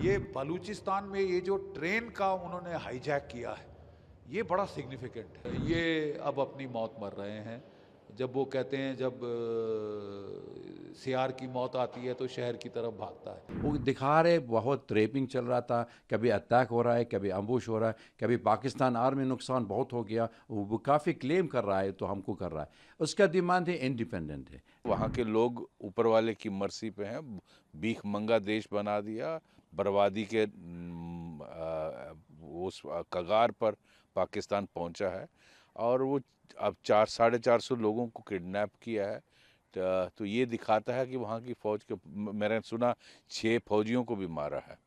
ये बलूचिस्तान में ये जो ट्रेन का उन्होंने हाईजैक किया है, ये बड़ा सिग्निफिकेंट है। ये अब अपनी मौत मर रहे हैं। जब वो कहते हैं जब सियार की मौत आती है तो शहर की तरफ भागता है। वो दिखा रहे बहुत रेपिंग चल रहा था, कभी अटैक हो रहा है, कभी अम्बुश हो रहा है, कभी पाकिस्तान आर्मी नुकसान बहुत हो गया, वो काफ़ी क्लेम कर रहा है तो हमको कर रहा है। उसका डिमांड है इंडिपेंडेंट है। वहाँ के लोग ऊपर वाले की मर्जी पे हैं। भीख मंगा देश बना दिया, बर्बादी के उस कगार पर पाकिस्तान पहुंचा है। और वो अब 400-450 लोगों को किडनैप किया है। तो ये दिखाता है कि वहाँ की फ़ौज के, मैंने सुना 6 फौजियों को भी मारा है।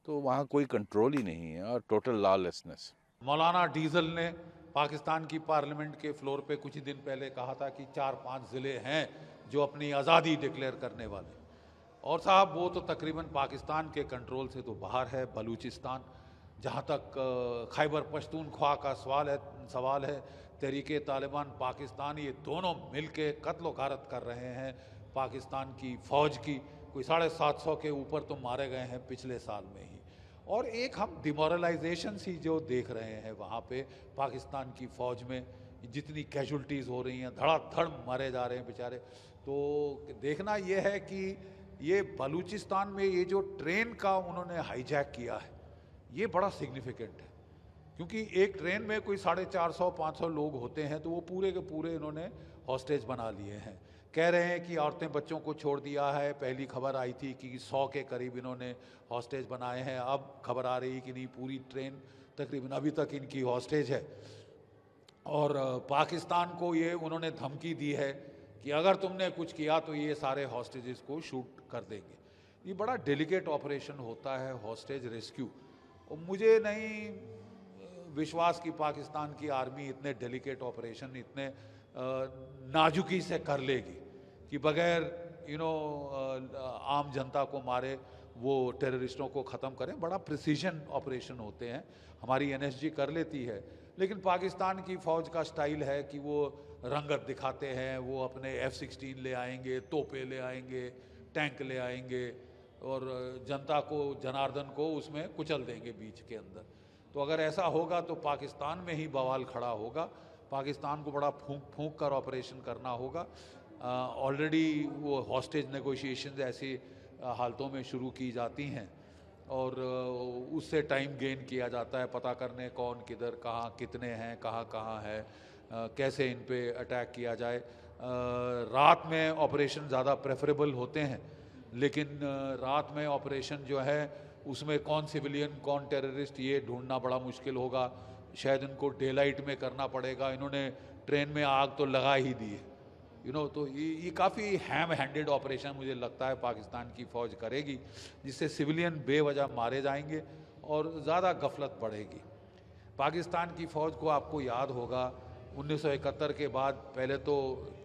तो वहाँ कोई कंट्रोल ही नहीं है और टोटल लॉलेसनेस। मौलाना डीजल ने पाकिस्तान की पार्लियामेंट के फ्लोर पे कुछ ही दिन पहले कहा था कि 4-5 ज़िले हैं जो अपनी आज़ादी डिक्लेयर करने वाले। और साहब वो तो तकरीबन पाकिस्तान के कंट्रोल से तो बाहर है। बलूचिस्तान, जहाँ तक खैबर पख्तूनख्वा का सवाल है, तहरीके तालिबान पाकिस्तान, ये दोनों मिल के कत्ल गारत कर रहे हैं पाकिस्तान की फ़ौज की। कोई 750 के ऊपर तो मारे गए हैं पिछले साल में ही। और एक हम डिमोरलाइजेशन सी जो देख रहे हैं वहाँ पे पाकिस्तान की फ़ौज में, जितनी कैजुअल्टीज़ हो रही हैं, धड़ाधड़ मारे जा रहे हैं बेचारे। तो देखना ये है कि ये बलूचिस्तान में ये जो ट्रेन का उन्होंने हाईजैक किया है, ये बड़ा सिग्निफिकेंट है। क्योंकि एक ट्रेन में कोई 450-500 लोग होते हैं, तो वो पूरे के पूरे इन्होंने हॉस्टेज बना लिए हैं। कह रहे हैं कि औरतें बच्चों को छोड़ दिया है। पहली खबर आई थी कि 100 के करीब इन्होंने हॉस्टेज बनाए हैं। अब खबर आ रही कि नहीं, पूरी ट्रेन तकरीबन अभी तक इनकी हॉस्टेज है। और पाकिस्तान को ये उन्होंने धमकी दी है कि अगर तुमने कुछ किया तो ये सारे हॉस्टेजेस को शूट कर देंगे। ये बड़ा डेलिकेट ऑपरेशन होता है हॉस्टेज रेस्क्यू। और मुझे नहीं विश्वास कि पाकिस्तान की आर्मी इतने डेलिकेट ऑपरेशन इतने नाजुकी से कर लेगी कि बगैर आम जनता को मारे वो टेररिस्टों को ख़त्म करें। बड़ा प्रिसीजन ऑपरेशन होते हैं। हमारी एनएसजी कर लेती है, लेकिन पाकिस्तान की फ़ौज का स्टाइल है कि वो रंगत दिखाते हैं। वो अपने F-16 ले आएंगे, तोपे ले आएंगे, टैंक ले आएंगे और जनता को, जनार्दन को उसमें कुचल देंगे बीच के अंदर। तो अगर ऐसा होगा तो पाकिस्तान में ही बवाल खड़ा होगा। पाकिस्तान को बड़ा फूंक फूंक कर ऑपरेशन करना होगा। ऑलरेडी वो हॉस्टेज नेगोशिएशंस ऐसी हालतों में शुरू की जाती हैं और उससे टाइम गेन किया जाता है, पता करने कौन किधर कहाँ कितने हैं, कहाँ कहाँ है, कैसे इन पे अटैक किया जाए। रात में ऑपरेशन ज़्यादा प्रेफरेबल होते हैं, लेकिन रात में ऑपरेशन जो है उसमें कौन सिविलियन कौन टेररिस्ट ये ढूंढना बड़ा मुश्किल होगा। शायद इनको डे लाइट में करना पड़ेगा। इन्होंने ट्रेन में आग तो लगा ही दी है, तो ये काफ़ी हैम हैंडेड ऑपरेशन मुझे लगता है पाकिस्तान की फ़ौज करेगी, जिससे सिविलियन बेवजह मारे जाएंगे और ज़्यादा गफलत बढ़ेगी। पाकिस्तान की फ़ौज को आपको याद होगा 1971 के बाद पहले तो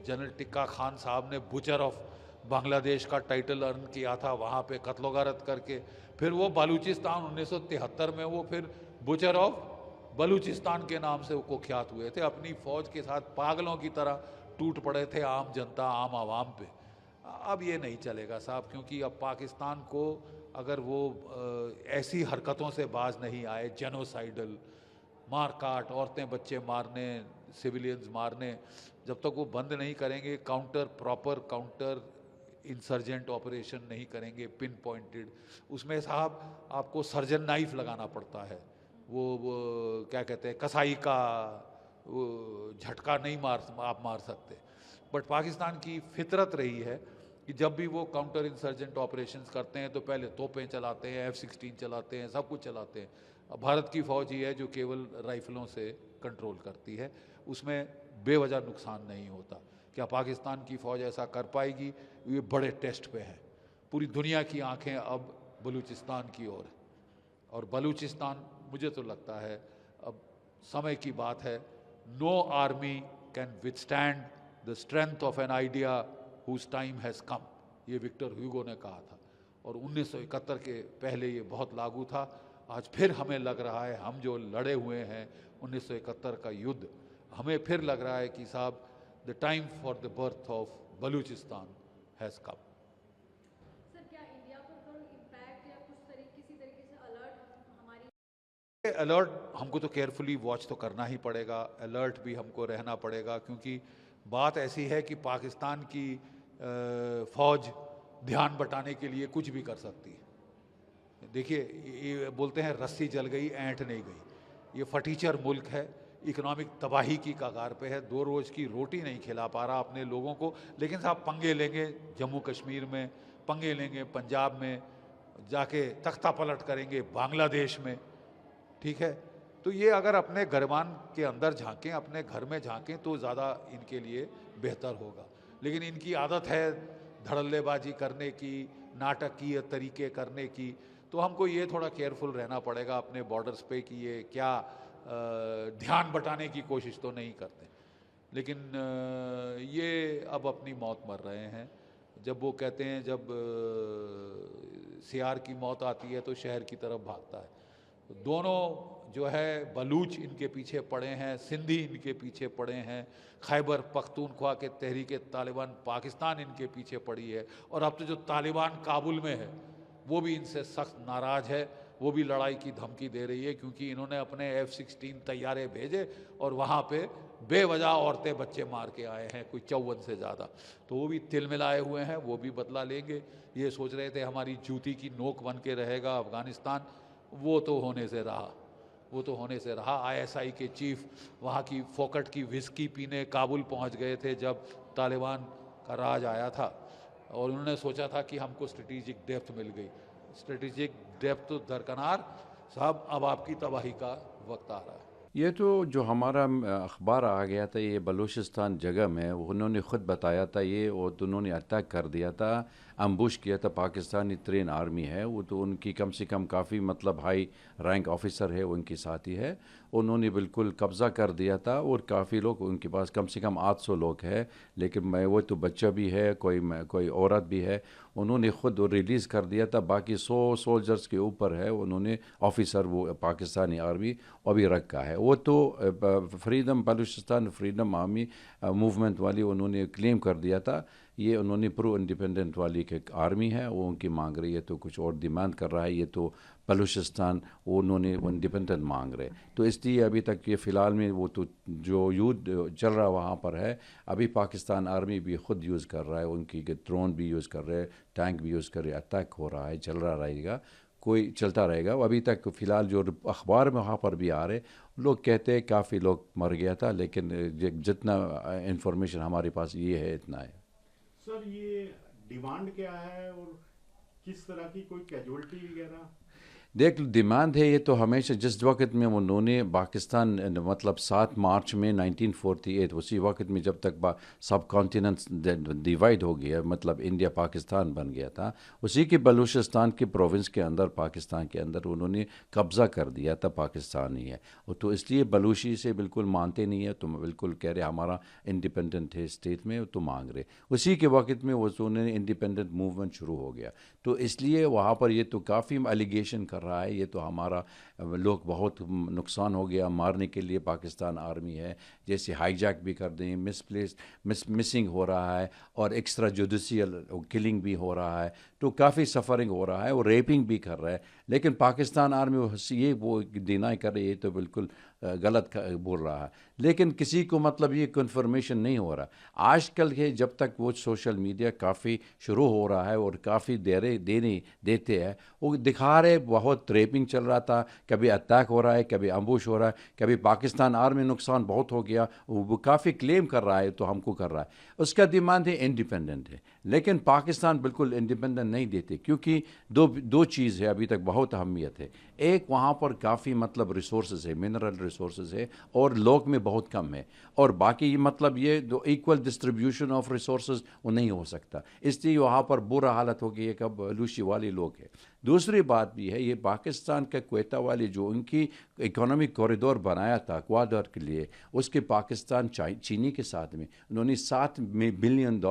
जनरल टिक्का खान साहब ने बुचर ऑफ बांग्लादेश का टाइटल अर्न किया था वहाँ पे कत्ल गारत करके। फिर वो बलूचिस्तान 1973 में वो फिर बुचर ऑफ बलूचिस्तान के नाम से वो कुख्यात हुए थे। अपनी फ़ौज के साथ पागलों की तरह टूट पड़े थे आम जनता, आम आवाम पे। अब ये नहीं चलेगा साहब, क्योंकि अब पाकिस्तान को अगर वो ऐसी हरकतों से बाज नहीं आए, जेनोसाइडल मार काट, औरतें बच्चे मारने, सिविलियंस मारने, जब तक वो बंद नहीं करेंगे, प्रॉपर काउंटर इंसर्जेंट ऑपरेशन नहीं करेंगे पिन पॉइंटेड, उसमें साहब आपको सर्जन नाइफ लगाना पड़ता है। वो क्या कहते हैं, कसाई का झटका नहीं आप मार सकते। बट पाकिस्तान की फितरत रही है कि जब भी वो काउंटर इंसर्जेंट ऑपरेशंस करते हैं तो पहले तोपें चलाते हैं, F-16 चलाते हैं, सब कुछ चलाते हैं। अब भारत की फ़ौज ही है जो केवल राइफलों से कंट्रोल करती है, उसमें बेवजह नुकसान नहीं होता। क्या पाकिस्तान की फ़ौज ऐसा कर पाएगी? ये बड़े टेस्ट पे है। पूरी दुनिया की आंखें अब बलूचिस्तान की ओर है और बलूचिस्तान, मुझे तो लगता है अब समय की बात है। No army can withstand the strength of an idea whose time has come, ये विक्टर ह्यूगो ने कहा था और 1971 के पहले ये बहुत लागू था। आज फिर हमें लग रहा है, हम जो लड़े हुए हैं 1971 का युद्ध, हमें फिर लग रहा है कि साहब the time for the birth of Balochistan has come. Sir, क्या इंडिया पर इम्पैक्ट या किसी तरीके अलर्ट हमको तो केयरफुली वॉच तो करना ही पड़ेगा, अलर्ट भी हमको रहना पड़ेगा, क्योंकि बात ऐसी है कि पाकिस्तान की फौज ध्यान बटाने के लिए कुछ भी कर सकती है। देखिए, ये बोलते हैं रस्सी जल गई ऐंठ नहीं गई। ये फटीचर मुल्क है, इकोनॉमिक तबाही की कगार पे है, 2 रोज़ की रोटी नहीं खिला पा रहा अपने लोगों को, लेकिन साहब पंगे लेंगे जम्मू कश्मीर में, पंगे लेंगे पंजाब में, जाके तख्ता पलट करेंगे बांग्लादेश में, ठीक है। तो ये अगर अपने गरमान के अंदर झांकें, अपने घर में झांकें, तो ज़्यादा इनके लिए बेहतर होगा। लेकिन इनकी आदत है धड़ल्लेबाजी करने की, नाटकीय तरीके करने की, तो हमको ये थोड़ा केयरफुल रहना पड़ेगा अपने बॉर्डर्स पे कि ये क्या ध्यान बटाने की कोशिश तो नहीं करते। लेकिन ये अब अपनी मौत मर रहे हैं। जब वो कहते हैं जब सियार की मौत आती है तो शहर की तरफ भागता है। दोनों जो है बलूच इनके पीछे पड़े हैं, सिंधी इनके पीछे पड़े हैं, खैबर पख्तूनख्वा के तहरीक तालिबान पाकिस्तान इनके पीछे पड़ी है, और अब तो जो तालिबान काबुल में है वो भी इनसे सख्त नाराज़ है, वो भी लड़ाई की धमकी दे रही है, क्योंकि इन्होंने अपने F-16 तैयारे भेजे और वहाँ पे बेवजह औरतें बच्चे मार के आए हैं, कोई 54 से ज़्यादा। तो वो भी तिल मिलाए हुए हैं, वो भी बदला लेंगे। ये सोच रहे थे हमारी जूती की नोक बन के रहेगा अफ़गानिस्तान, वो तो होने से रहा, वो तो होने से रहा। ISI के चीफ वहाँ की फोकट की विस्की पीने काबुल पहुँच गए थे जब तालिबान का राज आया था, और उन्होंने सोचा था कि हमको स्ट्रेटेजिक डेप्थ मिल गई। स्ट्रेटेजिक डेप्थ तो दरकिनार साहब, अब आपकी तबाही का वक्त आ रहा है। ये तो जो हमारा अखबार आ गया था, ये बलूचिस्तान जगह में, उन्होंने ख़ुद बताया था ये, और तो उन्होंने अटैक कर दिया था, अम्बुश किया था। पाकिस्तानी ट्रेन आर्मी है वो, तो उनकी कम से कम काफ़ी मतलब हाई रैंक ऑफिसर है, उनकी साथी है, उन्होंने बिल्कुल कब्ज़ा कर दिया था, और काफ़ी लोग उनके पास कम से कम 800 लोग हैं। लेकिन मैं वो तो बच्चा भी है, कोई औरत भी है, उन्होंने ख़ुद रिलीज़ कर दिया था। बाकी 100 सोल्जर्स के ऊपर है, उन्होंने ऑफिसर वो पाकिस्तानी आर्मी अभी रखा है। वो तो freedom Balochistan freedom army movement वाली उन्होंने क्लेम कर दिया था। ये उन्होंने प्रो इंडिपेंडेंट वाली के आर्मी है, वो उनकी मांग रही है, तो कुछ और डिमांड कर रहा है। ये तो बलूचिस्तान वो उन्होंने इंडिपेंडेंट मांग रहे, तो इसलिए अभी तक ये फ़िलहाल में वो तो जो युद्ध चल रहा वहाँ पर है, अभी पाकिस्तान आर्मी भी ख़ुद यूज़ कर रहा है, उनकी ड्रोन भी यूज़ कर रहे हैं, टैंक भी यूज़ कर रहे हैं, अटैक हो रहा है, चल रहा रहेगा, कोई चलता रहेगा। अभी तक फ़िलहाल जो अखबार में वहाँ पर भी आ रहे, लोग कहते हैं काफ़ी लोग मर गया था, लेकिन जितना इंफॉर्मेशन हमारे पास ये है इतना है। सर, ये डिमांड क्या है और किस तरह की कोई कैजुअल्टी वगैरह? देख, डिमांड है ये तो हमेशा, जिस वक्त में उन्होंने पाकिस्तान मतलब 7 मार्च में 1948, उसी वक्त में जब तक सब कॉन्टिनेंट डिवाइड हो गया, मतलब इंडिया पाकिस्तान बन गया था, उसी के बलूचिस्तान के प्रोविंस के अंदर, पाकिस्तान के अंदर उन्होंने कब्ज़ा कर दिया था, पाकिस्तान ही है। तो इसलिए बलूची से बिल्कुल मानते नहीं है, तुम बिल्कुल कह रहे हमारा इंडिपेंडेंट है स्टेट में, तो मांग रहे। उसी के वक्त में वो उन्होंने इंडिपेंडेंट मूवमेंट शुरू हो गया, तो इसलिए वहाँ पर ये तो काफ़ी एलिगेशन कर रहा है, ये तो हमारा लोग बहुत नुकसान हो गया, मारने के लिए पाकिस्तान आर्मी है, जैसे हाईजैक भी कर दें, मिसिंग हो रहा है, और एक्स्ट्रा जुडिशियल किलिंग भी हो रहा है, तो काफ़ी सफ़रिंग हो रहा है, और रेपिंग भी कर रहा है। लेकिन पाकिस्तान आर्मी ये वो डिनाई कर रही है, तो बिल्कुल गलत बोल रहा है। लेकिन किसी को मतलब ये कन्फर्मेशन नहीं हो रहा आजकल के, जब तक वो सोशल मीडिया काफ़ी शुरू हो रहा है और काफ़ी देते हैं, वो दिखा रहे बहुत रेपिंग चल रहा था, कभी अटैक हो रहा है, कभी अम्बुश हो रहा है, कभी पाकिस्तान आर्मी नुकसान बहुत हो गया, वो काफ़ी क्लेम कर रहा है, तो हमको कर रहा है। उसका डिमांड है इंडिपेंडेंट है, लेकिन पाकिस्तान बिल्कुल इंडिपेंडेंट नहीं देते, क्योंकि दो चीज़ है अभी तक बहुत अहमियत है। एक, वहाँ पर काफ़ी मतलब रिसोर्सेज है, मिनरल रिसोर्सेज है, और लोग में बहुत कम है, और बाकी मतलब ये जो इक्वल डिस्ट्रीब्यूशन ऑफ रिसोर्सेज वो नहीं हो सकता, इसलिए वहाँ पर बुरा हालत हो गई है, कब बलूची वाले लोग हैं। दूसरी बात भी है, ये पाकिस्तान के क्वेटा वाले जो उनकी इकोनॉमिक कॉरिडोर बनाया था क्वाडर के लिए, उसके पाकिस्तान चीनी के साथ में उन्होंने $7 बिलियन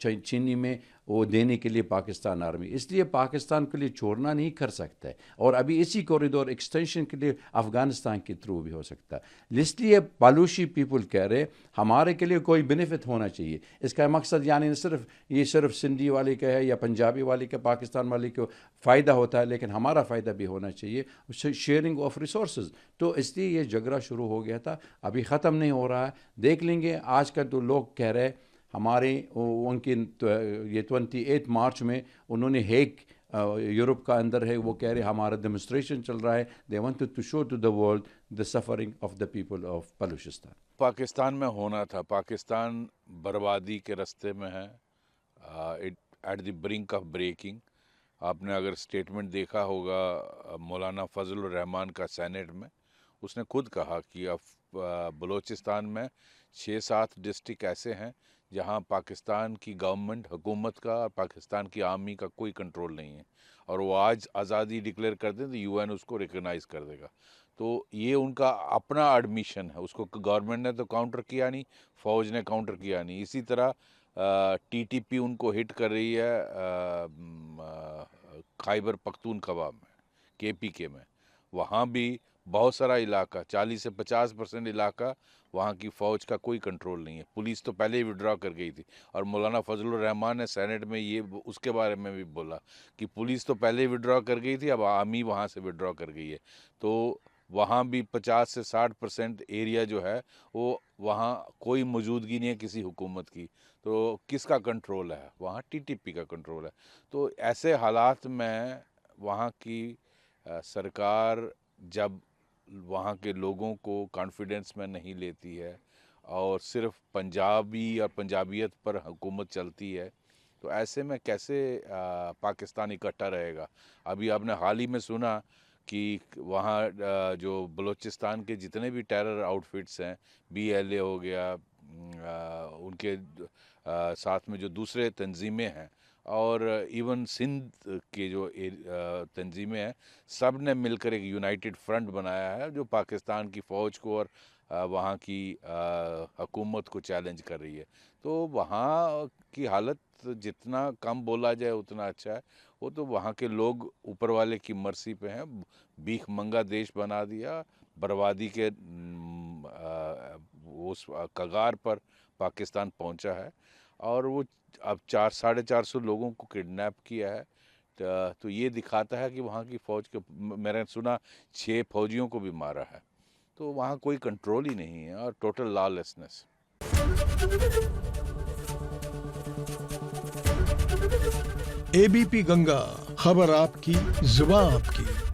चीनी में वो देने के लिए पाकिस्तान आर्मी, इसलिए पाकिस्तान के लिए छोड़ना नहीं कर सकता है। और अभी इसी कॉरिडोर एक्सटेंशन के लिए अफ़गानिस्तान के थ्रू भी हो सकता है। इसलिए बलूची पीपल कह रहे हमारे के लिए कोई बेनिफिट होना चाहिए। इसका मकसद यानी सिर्फ सिंधी वाले का है या पंजाबी वाले का, पाकिस्तान वाले को फ़ायदा होता है, लेकिन हमारा फ़ायदा भी होना चाहिए, शेयरिंग ऑफ रिसोर्सेज। तो इसलिए ये झगड़ा शुरू हो गया था, अभी ख़त्म नहीं हो रहा है। देख लेंगे। आजकल तो लोग कह रहे हमारे उनकी ये 28 मार्च में उन्होंने हेग यूरोप का अंदर है, वो कह रहे हमारा डेमोन्स्ट्रेशन चल रहा है। They wanted to show to the world the suffering of the people of Balochistan. Pakistan में होना था, पाकिस्तान बर्बादी के रास्ते में है, at the brink of breaking. आपने अगर स्टेटमेंट देखा होगा मौलाना फजलुर रहमान का सेनेट में, उसने खुद कहा कि अब बलूचिस्तान में 6-7 डिस्ट्रिक्ट ऐसे हैं जहां पाकिस्तान की गवर्नमेंट, हुकूमत का और पाकिस्तान की आर्मी का कोई कंट्रोल नहीं है, और वो आज आज़ादी डिक्लेयर कर दें तो यूएन उसको रिकग्नाइज़ कर देगा। तो ये उनका अपना एडमिशन है, उसको गवर्नमेंट ने तो काउंटर किया नहीं, फ़ौज ने काउंटर किया नहीं। इसी तरह टीटीपी उनको हिट कर रही है खैबर पख्तूनख्वा में, केपीके में। वहाँ भी बहुत सारा इलाका, 40 से 50% इलाका, वहाँ की फ़ौज का कोई कंट्रोल नहीं है। पुलिस तो पहले ही विड्रॉ कर गई थी, और मौलाना फजलुर रहमान ने सेनेट में ये उसके बारे में भी बोला कि पुलिस तो पहले ही विड्रॉ कर गई थी, अब आर्मी वहाँ से विड्रॉ कर गई है। तो वहाँ भी 50 से 60% एरिया जो है वो, वहाँ कोई मौजूदगी नहीं है किसी हुकूमत की। तो किसका कंट्रोल है? वहाँ टीटीपी का कंट्रोल है। तो ऐसे हालात में वहाँ की सरकार जब वहाँ के लोगों को कॉन्फिडेंस में नहीं लेती है और सिर्फ पंजाबी और पंजाबियत पर हुकूमत चलती है, तो ऐसे में कैसे पाकिस्तान इकट्ठा रहेगा? अभी आपने हाल ही में सुना कि वहाँ जो बलूचिस्तान के जितने भी टेरर आउटफिट्स हैं, BLA हो गया, उनके साथ में जो दूसरे तंजीमें हैं, और इवन सिंध के जो तंजीमें हैं, सब ने मिलकर एक यूनाइटेड फ्रंट बनाया है जो पाकिस्तान की फ़ौज को और वहाँ की हुकूमत को चैलेंज कर रही है। तो वहाँ की हालत जितना कम बोला जाए उतना अच्छा है। वो तो वहाँ के लोग ऊपर वाले की मर्जी पे हैं। भीख मंगा देश बना दिया, बर्बादी के उस कगार पर पाकिस्तान पहुँचा है, और वो अब 400-450 लोगों को किडनैप किया है। तो ये दिखाता है कि वहाँ की फ़ौज के, मैंने सुना 6 फौजियों को भी मारा है। तो वहाँ कोई कंट्रोल ही नहीं है और टोटल लॉलेसनेस। ABP गंगा, खबर आपकी, जुबान आपकी।